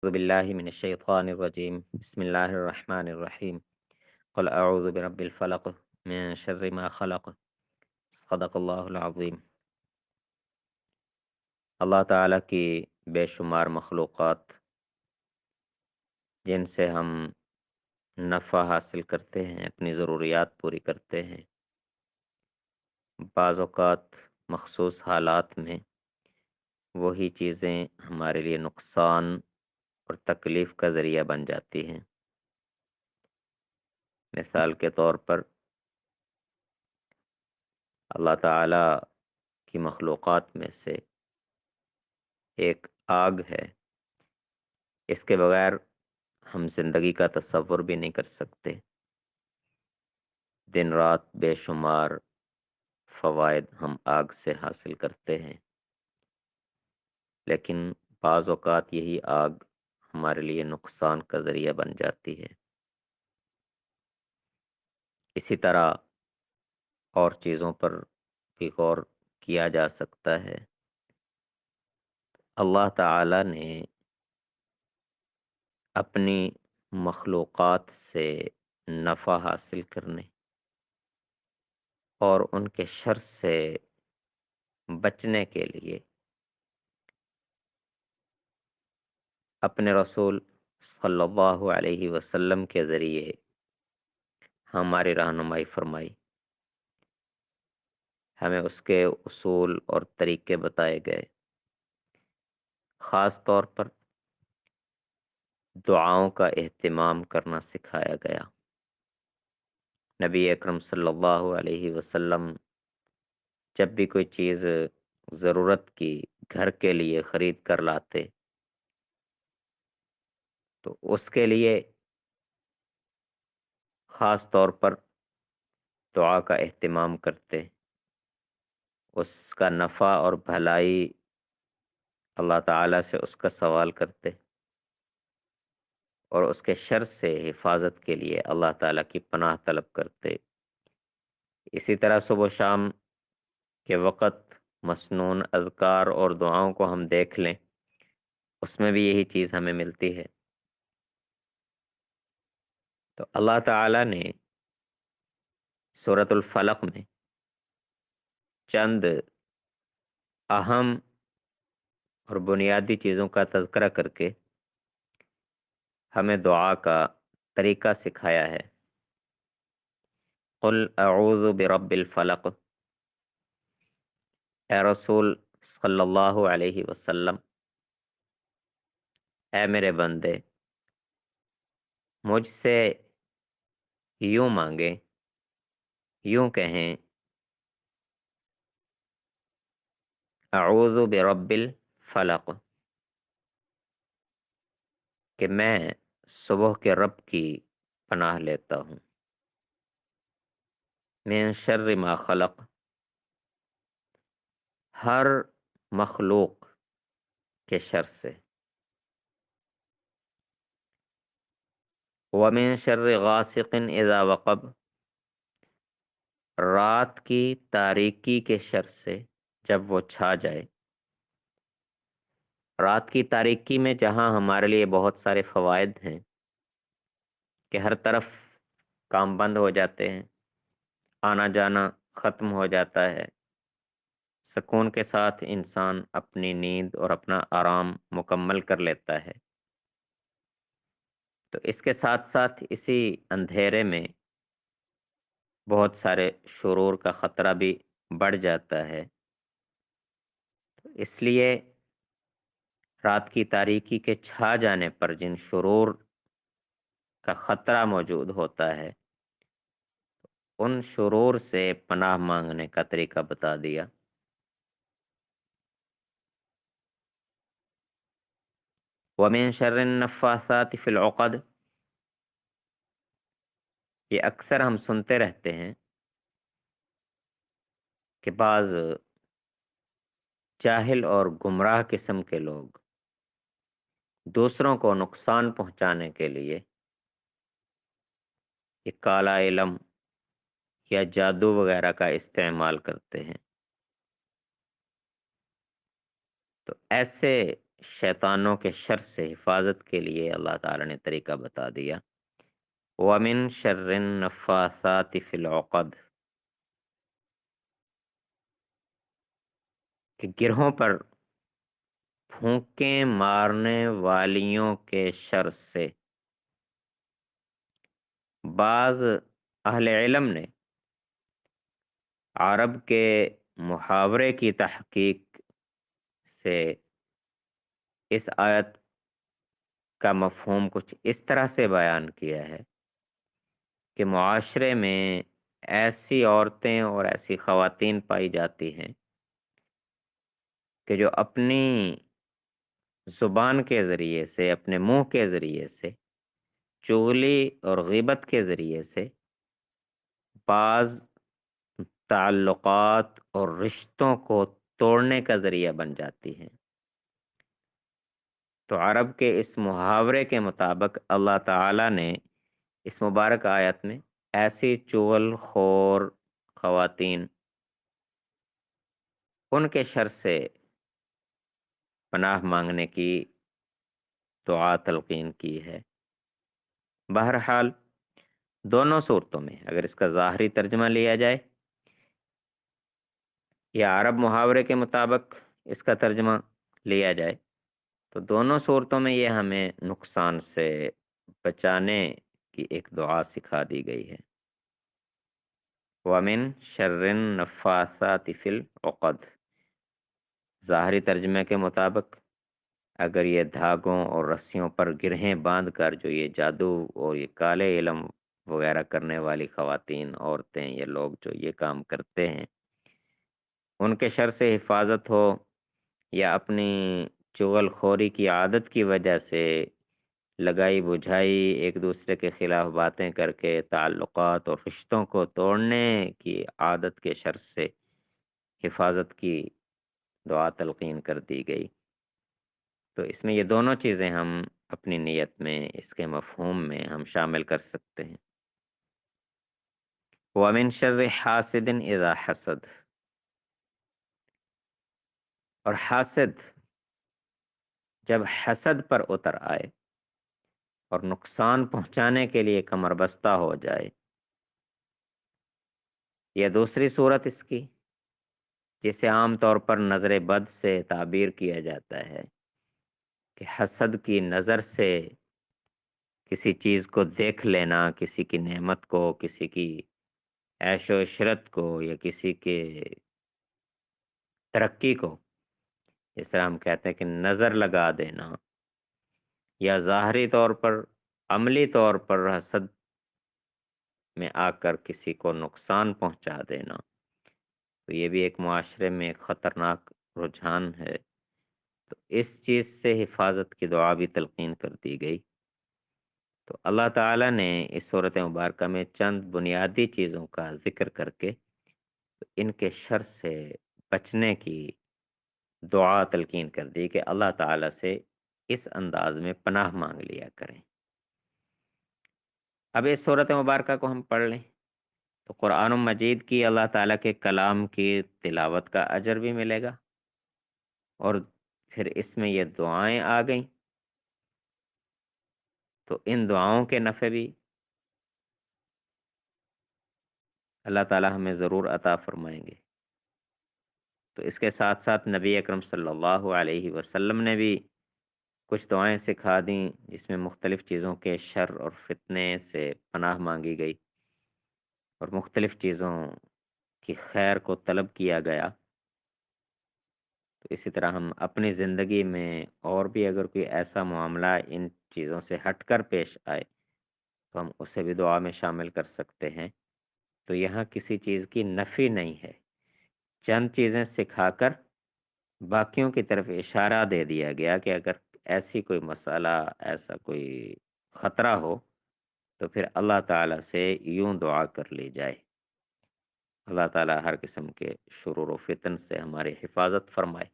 أعوذ بالله من الشيطان الرجيم بسم الله الرحمن الرحيم قل أعوذ برب الفلق من شر ما خلق صدق اللہ العظیم۔ اللہ تعالیٰ کی بے شمار مخلوقات جن سے ہم نفع حاصل کرتے ہیں، اپنی ضروریات پوری کرتے ہیں، بعض اوقات مخصوص حالات میں وہی چیزیں ہمارے لیے نقصان اور تکلیف کا ذریعہ بن جاتی ہیں۔ مثال کے طور پر اللہ تعالیٰ کی مخلوقات میں سے ایک آگ ہے، اس کے بغیر ہم زندگی کا تصور بھی نہیں کر سکتے۔ دن رات بے شمار فوائد ہم آگ سے حاصل کرتے ہیں، لیکن بعض اوقات یہی آگ ہمارے لیے نقصان کا ذریعہ بن جاتی ہے۔ اسی طرح اور چیزوں پر بھی غور کیا جا سکتا ہے۔ اللہ تعالی نے اپنی مخلوقات سے نفع حاصل کرنے اور ان کے شر سے بچنے کے لیے اپنے رسول صلی اللہ علیہ وسلم کے ذریعے ہماری رہنمائی فرمائی، ہمیں اس کے اصول اور طریقے بتائے گئے۔ خاص طور پر دعاؤں کا اہتمام کرنا سکھایا گیا۔ نبی اکرم صلی اللہ علیہ وسلم جب بھی کوئی چیز ضرورت کی گھر کے لیے خرید کر لاتے تو اس کے لیے خاص طور پر دعا کا اہتمام کرتے، اس کا نفع اور بھلائی اللہ تعالیٰ سے اس کا سوال کرتے، اور اس کے شر سے حفاظت کے لیے اللہ تعالیٰ کی پناہ طلب کرتے۔ اسی طرح صبح و شام کے وقت مسنون اذکار اور دعاؤں کو ہم دیکھ لیں، اس میں بھی یہی چیز ہمیں ملتی ہے۔ تو اللہ تعالیٰ نے سورۃ الفلق میں چند اہم اور بنیادی چیزوں کا تذکرہ کر کے ہمیں دعا کا طریقہ سکھایا ہے۔ قل اعوذ برب الفلق، اے رسول صلی اللہ علیہ وسلم، اے میرے بندے، مجھ سے یوں مانگیں، یوں کہیں، اعوذ برب الفلق، کہ میں صبح کے رب کی پناہ لیتا ہوں، من شر ما خلق، ہر مخلوق کے شر سے، ومن شر غاسق اذا وقب، رات کی تاریکی کے شر سے جب وہ چھا جائے۔ رات کی تاریکی میں جہاں ہمارے لیے بہت سارے فوائد ہیں کہ ہر طرف کام بند ہو جاتے ہیں، آنا جانا ختم ہو جاتا ہے، سکون کے ساتھ انسان اپنی نیند اور اپنا آرام مکمل کر لیتا ہے، تو اس کے ساتھ ساتھ اسی اندھیرے میں بہت سارے شرور کا خطرہ بھی بڑھ جاتا ہے۔ تو اس لیے رات کی تاریکی کے چھا جانے پر جن شرور کا خطرہ موجود ہوتا ہے، ان شرور سے پناہ مانگنے کا طریقہ بتا دیا۔ وَمِن شَرِّ النَّفَّاثَاتِ فِي الْعُقَدِ، یہ اکثر ہم سنتے رہتے ہیں کہ بعض جاہل اور گمراہ قسم کے لوگ دوسروں کو نقصان پہنچانے کے لیے یہ کالا علم یا جادو وغیرہ کا استعمال کرتے ہیں۔ تو ایسے شیطانوں کے شر سے حفاظت کے لیے اللہ تعالیٰ نے طریقہ بتا دیا، وَمِن شَرِّ النَّفَّاثَاتِ فِي الْعُقَدِ، کہ گرہوں پر پھونکیں مارنے والیوں کے شر سے۔ بعض اہل علم نے عرب کے محاورے کی تحقیق سے اس آیت کا مفہوم کچھ اس طرح سے بیان کیا ہے کہ معاشرے میں ایسی عورتیں اور ایسی خواتین پائی جاتی ہیں کہ جو اپنی زبان کے ذریعے سے، اپنے منہ کے ذریعے سے، چغلی اور غیبت کے ذریعے سے بعض تعلقات اور رشتوں کو توڑنے کا ذریعہ بن جاتی ہیں۔ تو عرب کے اس محاورے کے مطابق اللہ تعالیٰ نے اس مبارک آیت میں ایسی چغل خور خواتین، ان کے شر سے پناہ مانگنے کی دعا تلقین کی ہے۔ بہرحال دونوں صورتوں میں اگر اس کا ظاہری ترجمہ لیا جائے یا عرب محاورے کے مطابق اس کا ترجمہ لیا جائے تو دونوں صورتوں میں یہ ہمیں نقصان سے بچانے کی ایک دعا سکھا دی گئی ہے۔ وَمِن شَرِّ النَّفَّاثَاتِ فِي الْعُقَدِ، ظاہری ترجمے کے مطابق اگر یہ دھاگوں اور رسیوں پر گرہیں باندھ کر جو یہ جادو اور یہ کالے علم وغیرہ کرنے والی خواتین، عورتیں، یہ لوگ جو یہ کام کرتے ہیں ان کے شر سے حفاظت ہو، یا اپنی چغل خوری کی عادت کی وجہ سے لگائی بجھائی ایک دوسرے کے خلاف باتیں کر کے تعلقات اور رشتوں کو توڑنے کی عادت کے شر سے حفاظت کی دعا تلقین کر دی گئی۔ تو اس میں یہ دونوں چیزیں ہم اپنی نیت میں، اس کے مفہوم میں ہم شامل کر سکتے ہیں۔ وَمِن شَرِّ حَاسِدٍ إِذَا حَسَدَ، اور حاسد جب حسد پر اتر آئے اور نقصان پہنچانے کے لیے کمر بستہ ہو جائے، یہ دوسری صورت اس کی جسے عام طور پر نظر بد سے تعبیر کیا جاتا ہے کہ حسد کی نظر سے کسی چیز کو دیکھ لینا، کسی کی نعمت کو، کسی کی عیش و عشرت کو، یا کسی کے ترقی کو، جس طرح ہم کہتے ہیں کہ نظر لگا دینا، یا ظاہری طور پر، عملی طور پر حسد میں آ کر کسی کو نقصان پہنچا دینا، تو یہ بھی ایک معاشرے میں ایک خطرناک رجحان ہے۔ تو اس چیز سے حفاظت کی دعا بھی تلقین کر دی گئی۔ تو اللہ تعالیٰ نے اس صورت مبارکہ میں چند بنیادی چیزوں کا ذکر کر کے ان کے شر سے بچنے کی دعا تلقین کر دی کہ اللہ تعالیٰ سے اس انداز میں پناہ مانگ لیا کریں۔ اب اس صورت مبارکہ کو ہم پڑھ لیں تو قرآن مجید کی اللہ تعالیٰ کے کلام کی تلاوت کا اجر بھی ملے گا، اور پھر اس میں یہ دعائیں آ گئیں تو ان دعاؤں کے نفع بھی اللہ تعالیٰ ہمیں ضرور عطا فرمائیں گے۔ تو اس کے ساتھ ساتھ نبی اکرم صلی اللہ علیہ وسلم نے بھی کچھ دعائیں سکھا دیں جس میں مختلف چیزوں کے شر اور فتنے سے پناہ مانگی گئی اور مختلف چیزوں کی خیر کو طلب کیا گیا۔ تو اسی طرح ہم اپنی زندگی میں اور بھی اگر کوئی ایسا معاملہ ان چیزوں سے ہٹ کر پیش آئے تو ہم اسے بھی دعا میں شامل کر سکتے ہیں۔ تو یہاں کسی چیز کی نفی نہیں ہے، چند چیزیں سکھا کر باقیوں کی طرف اشارہ دے دیا گیا کہ اگر ایسی کوئی مسئلہ، ایسا کوئی خطرہ ہو تو پھر اللہ تعالیٰ سے یوں دعا کر لی جائے۔ اللہ تعالیٰ ہر قسم کے شرور و فتن سے ہماری حفاظت فرمائے۔